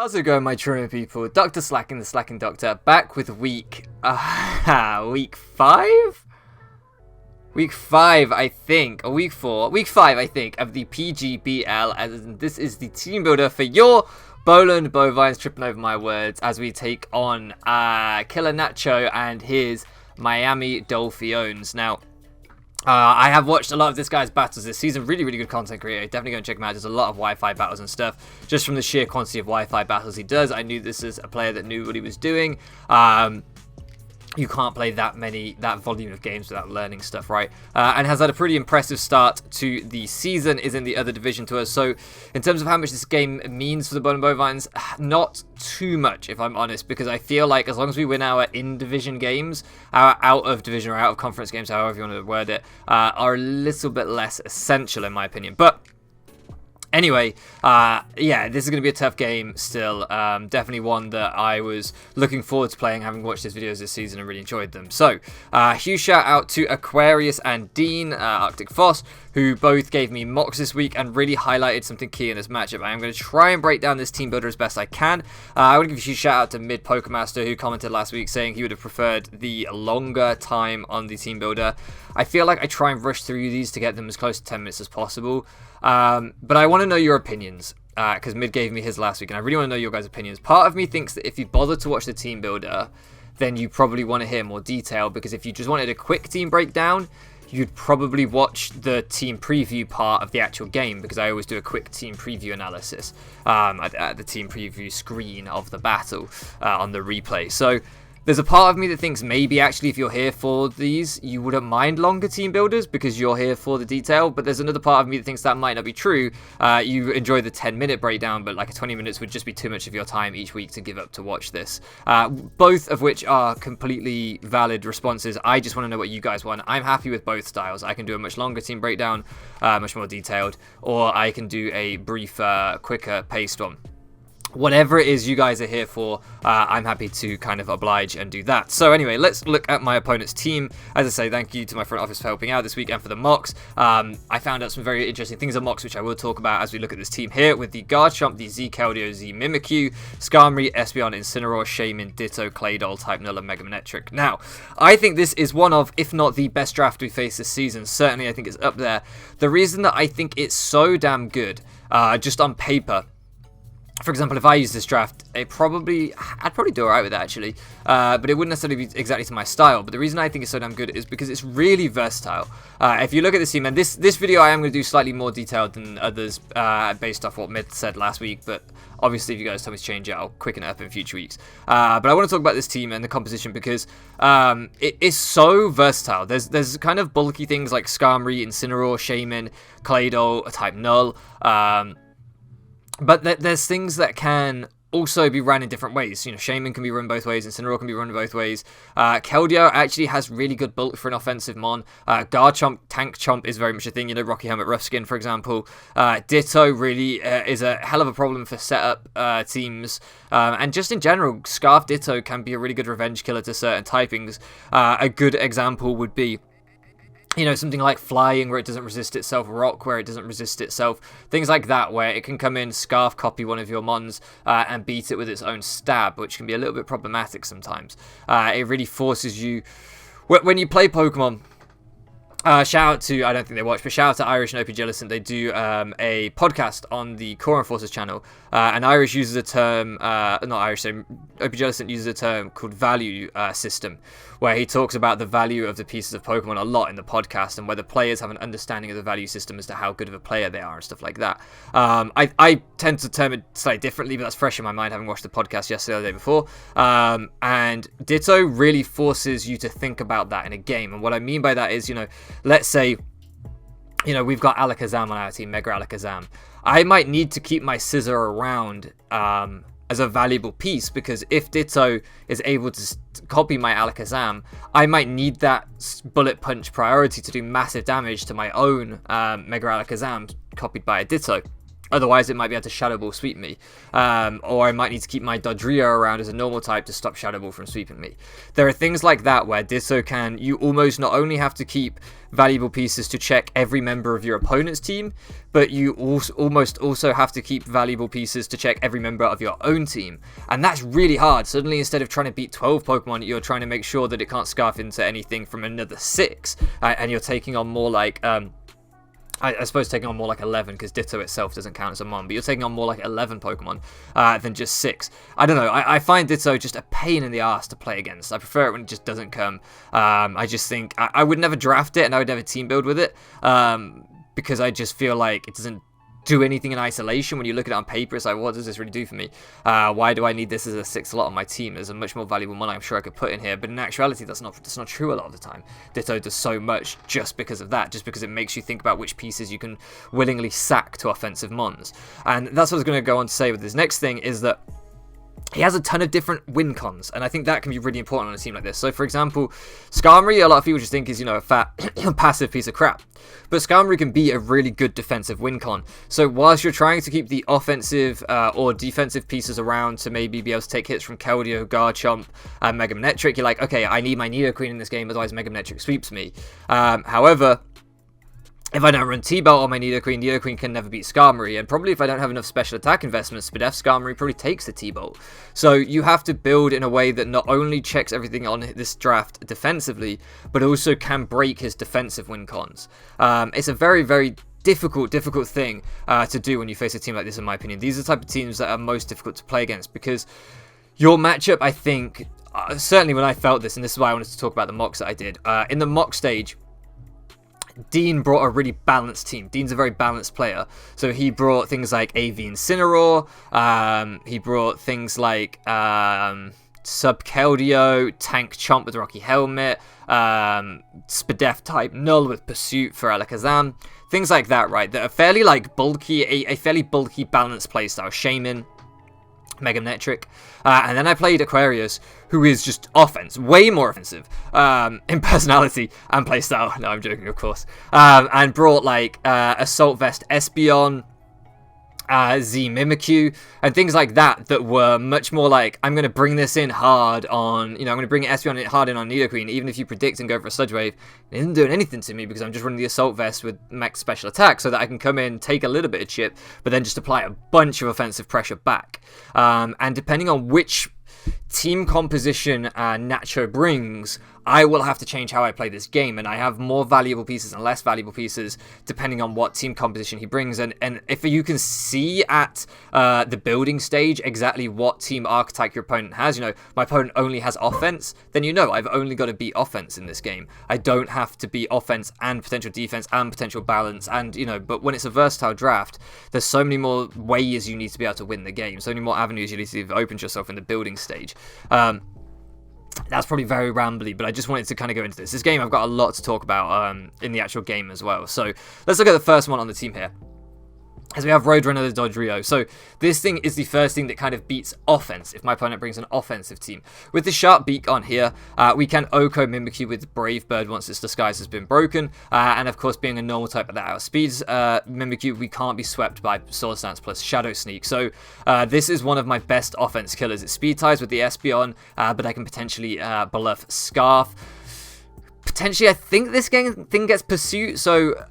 How's it going, my Toronto people? Dr. Slacking, the Slacking Doctor, back with week 5? Week 5, I think, or week 4, week 5, I think, of the PGBL, and this is the team builder for your Boland Bovines, tripping over my words, as we take on TheKillerNacho and his Miami Dolphiones. Now, I have watched a lot of this guy's battles this season. Really, really good content creator. Definitely go and check him out. There's a lot of Wi-Fi battles and stuff. Just from the sheer quantity of Wi-Fi battles he does, I knew this is a player that knew what he was doing. You can't play that volume of games without learning stuff, right? And has had a pretty impressive start to the season, is in the other division to us. So in terms of how much this game means for the Boland Bovines, not too much, if I'm honest, because I feel like as long as we win our in-division games, our out-of-division or out-of-conference games, however you want to word it, are a little bit less essential, in my opinion. But anyway, yeah, this is going to be a tough game still. Definitely one that I was looking forward to playing, having watched his videos this season and really enjoyed them. So, huge shout out to Aquarius and Dean, Arctic Foss, who both gave me mocks this week and really highlighted something key in this matchup. I am going to try and break down this team builder as best I can. I want to give a huge shout out to Mid Pokémaster, who commented last week saying he would have preferred the longer time on the team builder. I feel like I try and rush through these to get them as close to 10 minutes as possible. But I want to know your opinions, because Mid gave me his last week, and I really want to know your guys' opinions. Part of me thinks that if you bother to watch the team builder, then you probably want to hear more detail, because if you just wanted a quick team breakdown, you'd probably watch the team preview part of the actual game, because I always do a quick team preview analysis at the team preview screen of the battle on the replay. So there's a part of me that thinks maybe actually if you're here for these, you wouldn't mind longer team builders because you're here for the detail. But there's another part of me that thinks that might not be true. You enjoy the 10-minute breakdown, but like a 20 minutes would just be too much of your time each week to give up to watch this. Both of which are completely valid responses. I just want to know what you guys want. I'm happy with both styles. I can do a much longer team breakdown, much more detailed, or I can do a brief, quicker paced one. Whatever it is you guys are here for, I'm happy to kind of oblige and do that. So anyway, let's look at my opponent's team. As I say, thank you to my front office for helping out this week and for the mocks. I found out some very interesting things on mocks, which I will talk about as we look at this team here with the Garchomp, the Z Keldeo, Z Mimikyu, Skarmory, Espeon, Incineroar, Shaman, Ditto, Claydol, Type Null, and Mega Manectric. Now, I think this is one of, if not the best draft we faced this season. Certainly, I think it's up there. The reason that I think it's so damn good, just on paper, for example, if I use this draft, I'd probably do alright with it actually, but it wouldn't necessarily be exactly to my style. But the reason I think it's so damn good is because it's really versatile. If you look at this team, and this video I am going to do slightly more detailed than others based off what Myth said last week, but obviously if you guys tell me to change it, I'll quicken it up in future weeks. But I want to talk about this team and the composition because it is so versatile. There's kind of bulky things like Skarmory, Incineroar, Shaman, Claydol, Type Null, but there's things that can also be run in different ways. You know, Shaman can be run both ways, Incineroar can be run both ways. Keldeo actually has really good bulk for an offensive mon. Garchomp, Tank Chomp is very much a thing. You know, Rocky Helmet, Rough Skin, for example. Ditto really is a hell of a problem for setup teams. And just in general, Scarf Ditto can be a really good revenge killer to certain typings. A good example would be, you know, something like Flying where it doesn't resist itself, Rock where it doesn't resist itself, things like that where it can come in, Scarf copy one of your mons and beat it with its own stab, which can be a little bit problematic sometimes. It really forces you, when you play Pokemon, shout out to, I don't think they watch, but shout out to Irish and OP Jellicent. They do a podcast on the Core Enforcers channel, and Irish uses a term, not Irish, so OP Jellicent uses a term called value system, where he talks about the value of the pieces of Pokemon a lot in the podcast, and whether players have an understanding of the value system as to how good of a player they are and stuff like that. I tend to term it slightly differently, but that's fresh in my mind, having watched the podcast yesterday or the day before. And Ditto really forces you to think about that in a game, and what I mean by that is, you know, let's say, you know, we've got Alakazam on our team, Mega Alakazam. I might need to keep my Scissor around as a valuable piece, because if Ditto is able to copy my Alakazam, I might need that bullet punch priority to do massive damage to my own Mega Alakazam copied by a Ditto. Otherwise, it might be able to Shadow Ball sweep me. Or I might need to keep my Dodrio around as a normal type to stop Shadow Ball from sweeping me. There are things like that where Ditto you almost not only have to keep valuable pieces to check every member of your opponent's team, but you almost also have to keep valuable pieces to check every member of your own team. And that's really hard. Suddenly, instead of trying to beat 12 Pokemon, you're trying to make sure that it can't scarf into anything from another 6. And you're taking on more like... I suppose taking on more like 11, because Ditto itself doesn't count as a Mon, but you're taking on more like 11 Pokemon than just 6. I don't know, I find Ditto just a pain in the ass to play against. I prefer it when it just doesn't come. I just think I would never draft it, and I would never team build with it, because I just feel like it doesn't do anything in isolation. When you look at it on paper, it's like, what does this really do for me? Why do I need this as a 6 slot on my team? There's a much more valuable one I'm sure I could put in here, but in actuality, that's not true a lot of the time. Ditto does so much just because of that, just because it makes you think about which pieces you can willingly sack to offensive Mons. And that's what I was going to go on to say with this next thing, is that he has a ton of different win cons, and I think that can be really important on a team like this. So, for example, Skarmory, a lot of people just think is, a fat, passive piece of crap. But Skarmory can be a really good defensive win con. So, whilst you're trying to keep the offensive or defensive pieces around to maybe be able to take hits from Keldeo, Garchomp, and Mega Manectric, you're like, okay, I need my Nidoqueen in this game, otherwise Mega Manectric sweeps me. However, if I don't run T-Belt on my Nidoqueen, Nidoqueen can never beat Skarmory, and probably if I don't have enough special attack investments, Spadef Skarmory probably takes the T-Bolt. So you have to build in a way that not only checks everything on this draft defensively, but also can break his defensive win cons. It's a very, very difficult thing to do when you face a team like this, in my opinion. These are the type of teams that are most difficult to play against, because your matchup, I think, certainly when I felt this, and this is why I wanted to talk about the mocks that I did, in the mock stage, Dean brought a really balanced team. Dean's a very balanced player. So he brought things like AV Incineroar. He brought things like Sub Keldeo, Tank Chomp with Rocky Helmet, Spadef type Null with Pursuit for Alakazam. Things like that, right? That are fairly like bulky, a fairly bulky balanced playstyle. Shaman, Mega Manectric, and then I played Aquarius, who is just offense, way more offensive in personality and playstyle. No, I'm joking, of course. And brought like Assault Vest Espeon, Z Mimikyu, and things like that were much more like, I'm going to bring this in hard on, I'm going to bring Espeon hard in on Nidoqueen, even if you predict and go for a Sludge Wave. It isn't doing anything to me because I'm just running the Assault Vest with max special attack so that I can come in, take a little bit of chip, but then just apply a bunch of offensive pressure back. And depending on which team composition Nacho brings, I will have to change how I play this game, and I have more valuable pieces and less valuable pieces depending on what team composition he brings. And if you can see at the building stage exactly what team archetype your opponent has, my opponent only has offense, then I've only got to beat offense in this game. I don't have to beat offense and potential defense and potential balance, and but when it's a versatile draft, there's so many more ways you need to be able to win the game, so many more avenues you need to open yourself in the building stage. That's probably very rambly, but I just wanted to kind of go into this. This game, I've got a lot to talk about in the actual game as well. So let's look at the first one on the team here. As we have Roadrunner the Dodrio. So this thing is the first thing that kind of beats offense if my opponent brings an offensive team. With the Sharp Beak on here, we can Oko Mimikyu with Brave Bird once its disguise has been broken. And of course, being a normal type that outspeeds Mimikyu, we can't be swept by Swords Dance plus Shadow Sneak. So this is one of my best offense killers. It speed ties with the Espeon, but I can potentially bluff Scarf. Potentially, I think this thing gets Pursuit, so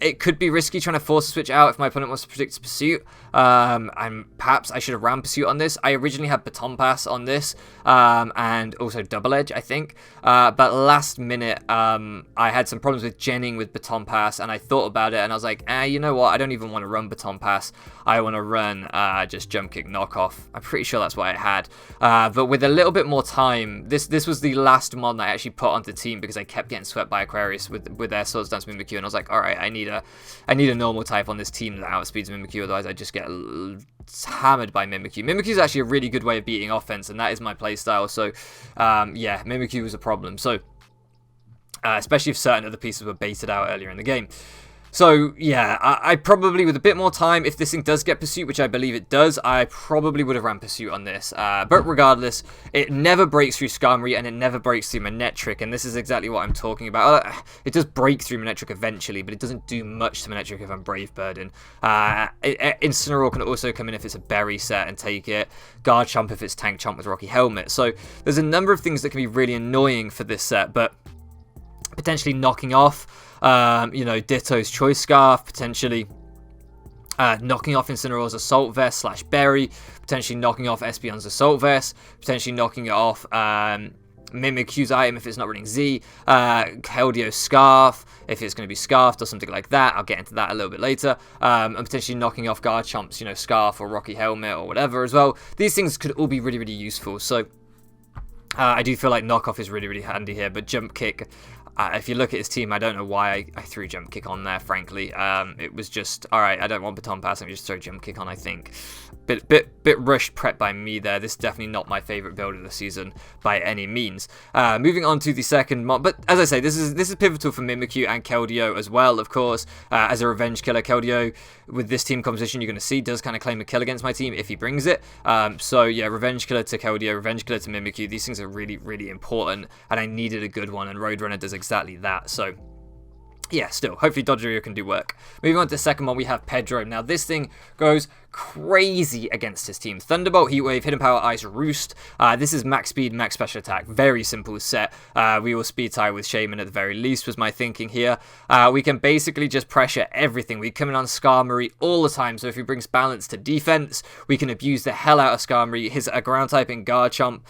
it could be risky trying to force a switch out if my opponent wants to predict Pursuit. And perhaps I should have ran Pursuit on this. I originally had Baton Pass on this, and also Double Edge, I think. But last minute, I had some problems with genning with Baton Pass, and I thought about it, and I was like, you know what? I don't even want to run Baton Pass. I want to run just Jump Kick Knockoff. I'm pretty sure that's what I had. But with a little bit more time, this was the last mod that I actually put onto the team because I kept getting swept by Aquarius with their Swords Dance Mimikyu, and I was like, all right, I need a normal type on this team that outspeeds Mimikyu, otherwise I just get hammered by Mimikyu. Mimikyu is actually a really good way of beating offense, and that is my playstyle. So, yeah, Mimikyu was a problem. So, especially if certain other pieces were baited out earlier in the game. So, yeah, I probably, with a bit more time, if this thing does get Pursuit, which I believe it does, I probably would have ran Pursuit on this. But regardless, it never breaks through Skarmory, and it never breaks through Manectric, and this is exactly what I'm talking about. It does break through Manectric eventually, but it doesn't do much to Manectric if I'm Brave Birding. Incineroar can also come in if it's a Berry set and take it. Garchomp if it's Tank Chomp with Rocky Helmet. So, there's a number of things that can be really annoying for this set, but potentially knocking off Ditto's Choice Scarf, potentially knocking off Incineroar's Assault Vest / Berry, potentially knocking off Espeon's Assault Vest, potentially knocking it off Mimikyu's item if it's not running Z, Keldio's Scarf if it's going to be Scarfed or something like that. I'll get into that a little bit later. And potentially knocking off Garchomp's, Scarf or Rocky Helmet or whatever as well. These things could all be really, really useful. So I do feel like knockoff is really, really handy here, but Jump Kick, if you look at his team, I don't know why I threw Jump Kick on there, frankly. It was just, alright, I don't want Baton Pass, let me just throw Jump Kick on, I think. Bit rushed prep by me there. This is definitely not my favourite build of the season by any means. Moving on to the second mod, but as I say, this is pivotal for Mimikyu and Keldeo as well, of course. As a revenge killer, Keldeo, with this team composition, you're going to see, does kind of claim a kill against my team if he brings it. So yeah, revenge killer to Keldeo, revenge killer to Mimikyu. These things are really, really important, and I needed a good one, and Roadrunner does exactly that. So yeah, still, hopefully Dodrio can do work. Moving on to the second one, we have Pedro. Now, this thing goes crazy against his team. Thunderbolt, Heat Wave, Hidden Power, Ice, Roost. This is max speed, max special attack. Very simple set. We will speed tie with Shaman at the very least, was my thinking here. We can basically just pressure everything. We come in on Skarmory all the time, so if he brings balance to defense, we can abuse the hell out of Skarmory. His ground typing Garchomp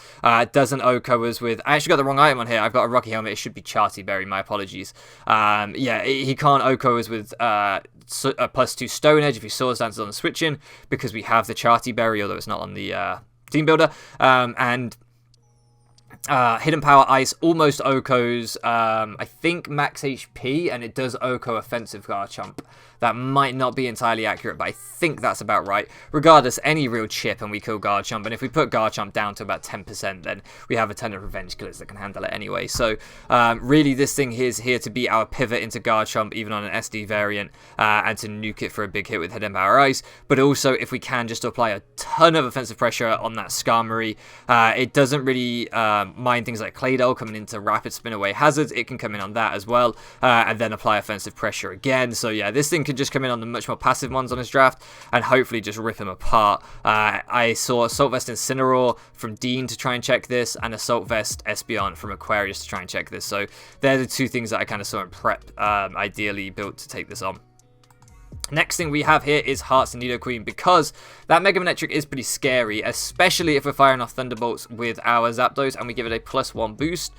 doesn't OHKO us with... I actually got the wrong item on here. I've got a Rocky Helmet. It should be Charty Berry. My apologies. Yeah, he can't OHKO us with +2 Stone Edge if he Swords Dances on the switch-in, because we have the Charty Berry, although it's not on the team builder. And Hidden Power Ice almost OHKOs, I think, max HP, and it does OHKO offensive Garchomp. That might not be entirely accurate, but I think that's about right. Regardless, any real chip and we kill Garchomp, and if we put Garchomp down to about 10%, then we have a ton of revenge killers that can handle it anyway. So really, this thing is here to be our pivot into Garchomp, even on an SD variant, and to nuke it for a big hit with Hidden Power Ice. But also, if we can, just apply a ton of offensive pressure on that Skarmory. It doesn't really mind things like Claydol coming into rapid spin away hazards. It can come in on that as well, and then apply offensive pressure again. So yeah, this thing could just come in on the much more passive ones on his draft and hopefully just rip him apart. I saw Assault Vest Incineroar from Dean to try and check this, and Assault Vest Espeon from Aquarius to try and check this. So they're the two things that I kind of saw in prep, ideally built to take this on. Next thing we have here is Hearts and Nidoqueen, because that Mega Manectric is pretty scary, especially if we're firing off Thunderbolts with our Zapdos and we give it a +1 boost.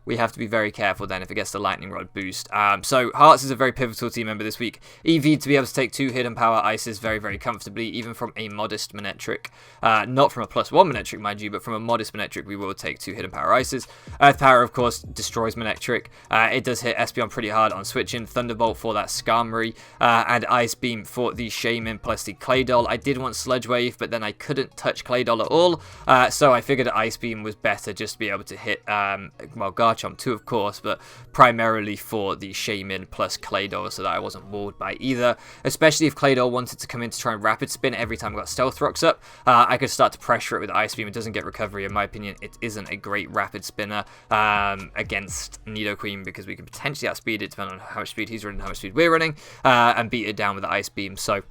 We have to be very careful then if it gets the Lightning Rod boost. So Hearts is a very pivotal team member this week. EV to be able to take 2 Hidden Power Ices very, very comfortably, even from a modest Manectric. Not from a +1 Manectric, mind you, but from a modest Manectric, we will take 2 Hidden Power Ices. Earth Power, of course, destroys Manectric. It does hit Espeon pretty hard on switching. Thunderbolt for that Skarmory, and Ice Beam for the Shaman plus the Claydol. I did want Sludge Wave, but then I couldn't touch Claydol at all, so I figured Ice Beam was better just to be able to hit, well, Garchomp too, of course, but primarily for the Shaman plus Claydol, so that I wasn't walled by either. Especially if Claydol wanted to come in to try and rapid spin every time I got Stealth Rocks up, I could start to pressure it with Ice Beam. It doesn't get recovery. In my opinion, it isn't a great rapid spinner against Nidoqueen, because we could potentially outspeed it depending on how much speed he's running, how much speed we're running, and beat it down with the Ice Beam. So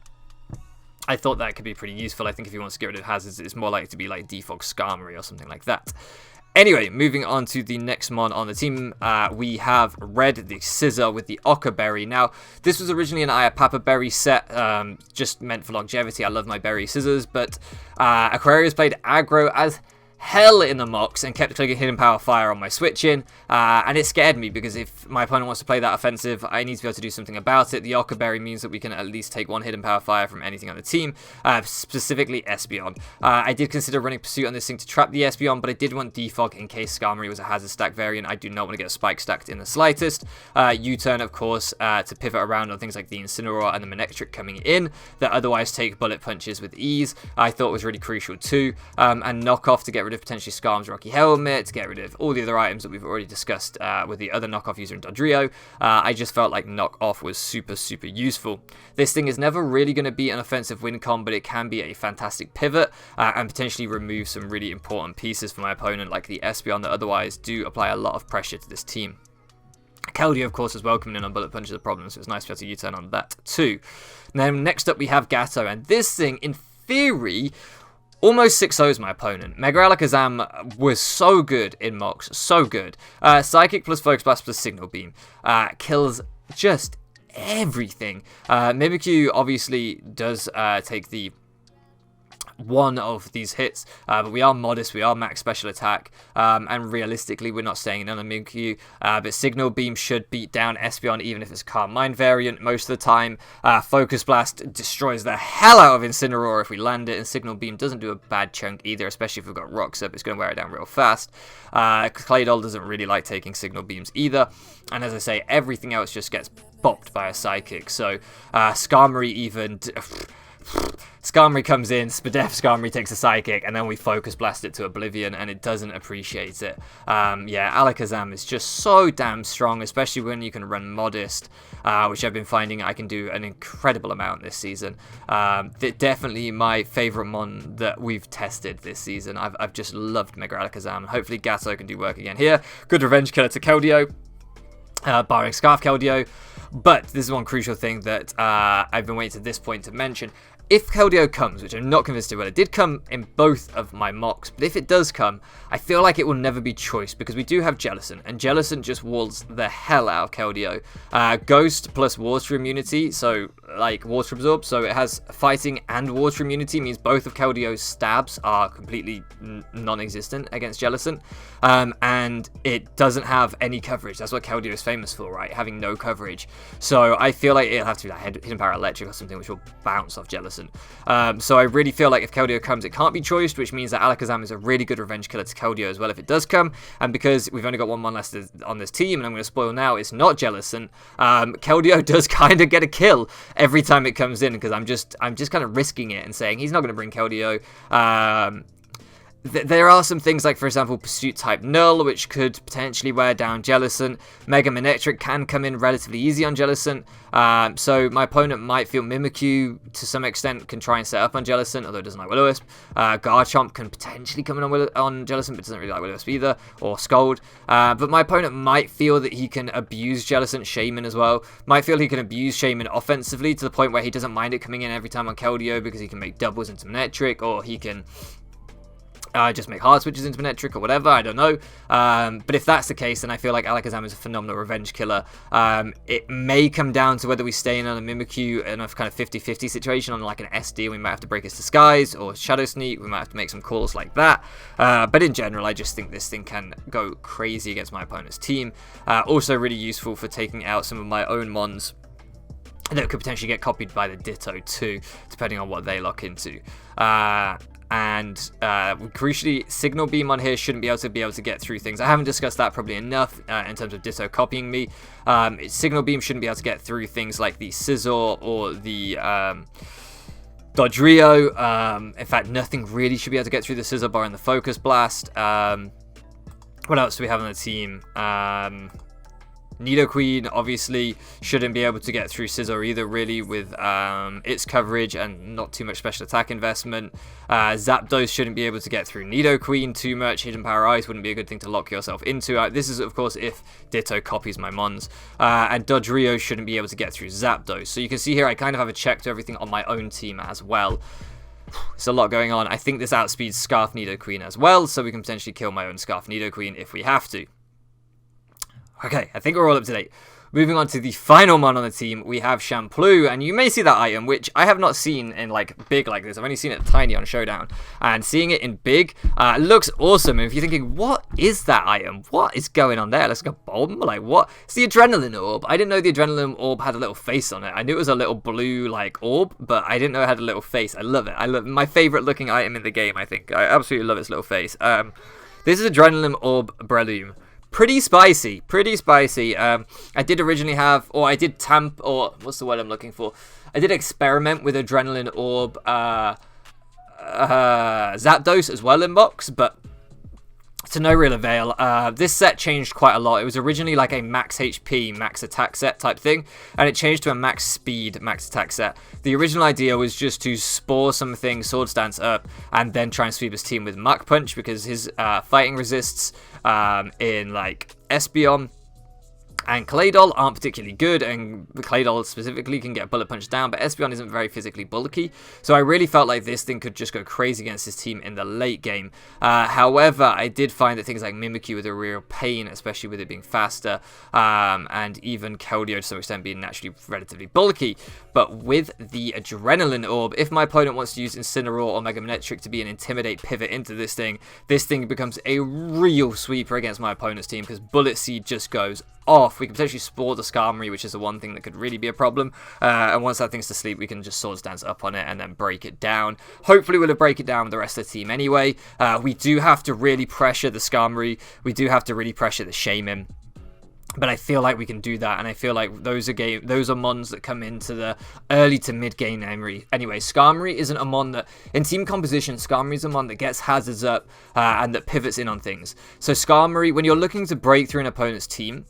I thought that could be pretty useful. I think if he wants to get rid of hazards, it's more likely to be like Defog Skarmory or something like that. Anyway, moving on to the next mon on the team, we have Red, the Scissor with the Occa Berry. Now, this was originally an Iapapa Berry set, just meant for longevity. I love my Berry Scissors, but Aquarius played aggro as hell in the mocks and kept clicking Hidden Power Fire on my switch-in, and it scared me, because if my opponent wants to play that offensive, I need to be able to do something about it. The Occa Berry means that we can at least take 1 Hidden Power Fire from anything on the team, specifically Espeon. I did consider running Pursuit on this thing to trap the Espeon, but I did want Defog in case Skarmory was a Hazard Stack variant. I do not want to get Spike stacked in the slightest. U-turn, of course, to pivot around on things like the Incineroar and the Manectric coming in that otherwise take bullet punches with ease, I thought was really crucial too, and Knockoff to get rid rid of potentially Skarm's Rocky Helmet, to get rid of all the other items that we've already discussed with the other knockoff user in Dodrio. I just felt like knockoff was super, super useful. This thing is never really going to be an offensive win con, but it can be a fantastic pivot and potentially remove some really important pieces for my opponent, like the Espeon, that otherwise do apply a lot of pressure to this team. Keldeo, of course, was welcoming in on Bullet Punch as a problem, so it's nice to be able to U-turn on that too. Now, next up we have Gato, and this thing, in theory, almost 6-0s my opponent. Mega Alakazam was so good in Mox, so good. Psychic plus Focus Blast plus Signal Beam kills just everything. Mimikyu obviously does take the one of these hits, but we are modest, we are max special attack, and realistically we're not staying in on a Mimikyu, but Signal Beam should beat down Espeon even if it's a Calm Mind variant most of the time. Focus Blast destroys the hell out of Incineroar if we land it, and Signal Beam doesn't do a bad chunk either, especially if we've got Rocks up, it's going to wear it down real fast. Claydol doesn't really like taking Signal Beams either, and as I say, everything else just gets bopped by a Psychic, so Skarmory even... Skarmory comes in, Spadef Skarmory takes a Psychic, and then we Focus Blast it to Oblivion, and it doesn't appreciate it. Yeah, Alakazam is just so damn strong, especially when you can run Modest, which I've been finding I can do an incredible amount this season. Definitely my favourite mon that we've tested this season. I've just loved Mega Alakazam. Hopefully Gato can do work again here. Good revenge killer to Keldeo, barring Scarf Keldeo. But this is one crucial thing that I've been waiting to this point to mention. If Keldeo comes, which I'm not convinced it will, it did come in both of my mocks, but if it does come, I feel like it will never be choice, because we do have Jellicent, and Jellicent just walls the hell out of Keldeo. Ghost plus Water Immunity, so like Water Absorb, so it has Fighting and Water Immunity, means both of Keldeo's stabs are completely non-existent against Jellicent, and it doesn't have any coverage. That's what Keldeo is famous for, right? Having no coverage. So I feel like it'll have to be like Hidden Power Electric or something, which will bounce off Jellicent. So I really feel like if Keldeo comes, it can't be choiced, which means that Alakazam is a really good revenge killer to Keldeo as well if it does come. And because we've only got one less on this team, and I'm going to spoil now, it's not Jellicent. Keldeo does kind of get a kill every time it comes in, because I'm just kind of risking it and saying he's not going to bring Keldeo. There are some things like, for example, Pursuit type Null, which could potentially wear down Jellicent. Mega Manectric can come in relatively easy on Jellicent. So my opponent might feel Mimikyu to some extent can try and set up on Jellicent, although it doesn't like Will-O-Wisp. Garchomp can potentially come in on Jellicent, but doesn't really like Will-O-Wisp either, or Scold. But my opponent might feel that he can abuse Jellicent Shaman as well. Might feel he can abuse Shaman offensively to the point where he doesn't mind it coming in every time on Keldeo because he can make doubles into Manectric, or he can... just make hard switches into Manectric or whatever, I don't know. But if that's the case, then I feel like Alakazam is a phenomenal revenge killer. It may come down to whether we stay in on a Mimikyu in a kind of 50-50 situation on like an SD, we might have to break its disguise, or Shadow Sneak, we might have to make some calls like that. But in general, I just think this thing can go crazy against my opponent's team. Also really useful for taking out some of my own mons that could potentially get copied by the Ditto too, depending on what they lock into. And crucially, Signal Beam on here shouldn't be able to get through things. I haven't discussed that probably enough in terms of Ditto copying me. Signal Beam shouldn't be able to get through things like the Scizor or the Dodrio. In fact, nothing really should be able to get through the Scizor bar and the Focus Blast. What else do we have on the team? Nidoqueen obviously shouldn't be able to get through Scizor either, really, with its coverage and not too much special attack investment. Zapdos shouldn't be able to get through Nidoqueen too much. Hidden Power Ice wouldn't be a good thing to lock yourself into. This is, of course, if Ditto copies my mons. And Dodrio shouldn't be able to get through Zapdos. So you can see here I kind of have a check to everything on my own team as well. It's a lot going on. I think this outspeeds Scarf Nidoqueen as well, so we can potentially kill my own Scarf Nidoqueen if we have to. Okay, I think we're all up to date. Moving on to the final mon on the team, we have Shampoo, and you may see that item, which I have not seen in like big like this. I've only seen it tiny on Showdown, and seeing it in big looks awesome. And if you're thinking, what is that item? What is going on there? It looks like a bomb. Like what? It's the Adrenaline Orb. I didn't know the Adrenaline Orb had a little face on it. I knew it was a little blue like orb, but I didn't know it had a little face. I love it. I love my favorite looking item in the game. I think I absolutely love its little face. This is Adrenaline Orb Breloom. Pretty spicy, pretty spicy. I did originally have, or I did what's the word I'm looking for? I did experiment with Adrenaline Orb Zapdos as well in box, but to no real avail. This set changed quite a lot. It was originally like a max HP, max attack set type thing, and it changed to a max speed, max attack set. The original idea was just to spore something, sword stance up, and then try and sweep his team with Mach Punch, because his fighting resists in like Espeon and Claydol aren't particularly good, and Claydol specifically can get bullet punched down, but Espeon isn't very physically bulky, so I really felt like this thing could just go crazy against his team in the late game. However, I did find that things like Mimikyu were a real pain, especially with it being faster, and even Keldeo to some extent being naturally relatively bulky. But with the Adrenaline Orb, if my opponent wants to use Incineroar or Mega Manectric to be an Intimidate pivot into this thing becomes a real sweeper against my opponent's team, because Bullet Seed just goes off. We can potentially spore the Skarmory, which is the one thing that could really be a problem, and once that thing's to sleep, we can just Swords Dance up on it and then break it down. Hopefully we'll break it down with the rest of the team anyway. We do have to really pressure the Skarmory, we do have to really pressure the Shaman, but I feel like we can do that, and I feel like those are mons that come into the early to mid game anyway. Skarmory isn't a mon that, in team composition, Skarmory is a mon that gets hazards up and that pivots in on things. So Skarmory, when you're looking to break through an opponent's team,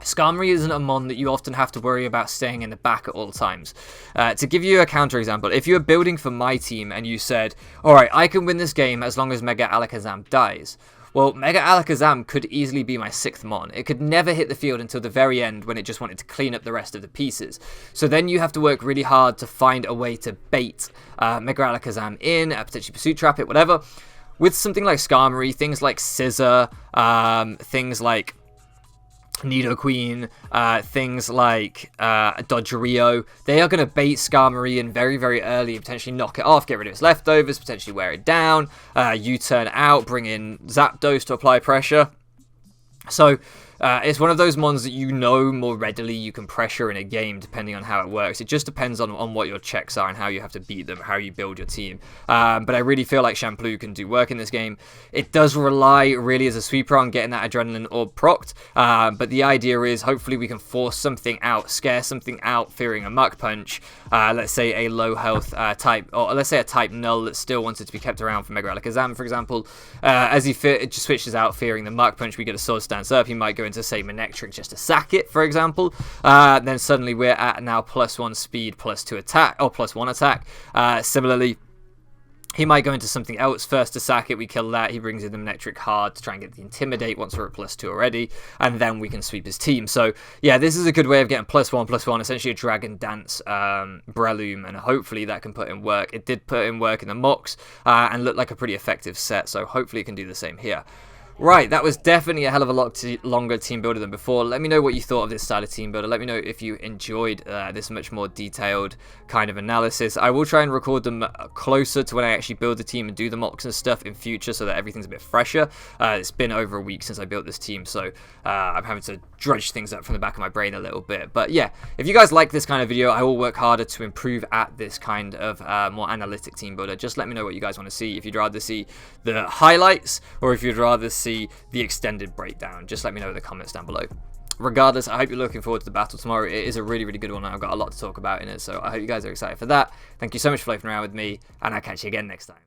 Skarmory isn't a mon that you often have to worry about staying in the back at all times. To give you a counter example, if you were building for my team and you said, alright, I can win this game as long as Mega Alakazam dies. Well, Mega Alakazam could easily be my 6th mon. It could never hit the field until the very end, when it just wanted to clean up the rest of the pieces. So then you have to work really hard to find a way to bait Mega Alakazam in, potentially Pursuit Trap it, whatever. With something like Skarmory, things like Scissor, things like Nidoqueen, things like Dodgerio, they are going to bait Skarmory in very, very early and potentially knock it off, get rid of its leftovers, potentially wear it down, U-turn out, bring in Zapdos to apply pressure. So it's one of those mons that you know more readily you can pressure in a game, depending on how it works. It just depends on what your checks are and how you have to beat them, how you build your team. But I really feel like Shampoo can do work in this game. It does rely really as a sweeper on getting that Adrenaline Orb procced, but the idea is hopefully we can force something out, scare something out, fearing a Mach Punch. Let's say a low health type, or let's say a type Null that still wanted to be kept around for Mega Alakazam, for example. As he it just switches out, fearing the Mach Punch, we get a Sword Stance up. He might go into, say, Manectric just to sack it, for example. Then suddenly we're at now +1 speed, +2 attack, or +1 attack. Similarly, he might go into something else first to sack it. We kill that. He brings in the Manectric hard to try and get the Intimidate once we're at +2 already, and then we can sweep his team. So yeah, this is a good way of getting +1/+1, essentially a Dragon Dance Breloom, and hopefully that can put in work. It did put in work in the mocks and looked like a pretty effective set, so hopefully it can do the same here. Right, that was definitely a hell of a lot longer team builder than before. Let me know what you thought of this style of team builder. Let me know if you enjoyed this much more detailed kind of analysis. I will try and record them closer to when I actually build the team and do the mocks and stuff in future, so that everything's a bit fresher. It's been over a week since I built this team, so I'm having to drudge things up from the back of my brain a little bit. But yeah, if you guys like this kind of video, I will work harder to improve at this kind of more analytic team builder. Just let me know what you guys want to see. If you'd rather see the highlights, or if you'd rather see the extended breakdown, just let me know in the comments down below. Regardless, I hope you're looking forward to the battle tomorrow. It is a really, really good one. I've got a lot to talk about in it, so I hope you guys are excited for that. Thank you so much for loafing around with me, and I'll catch you again next time.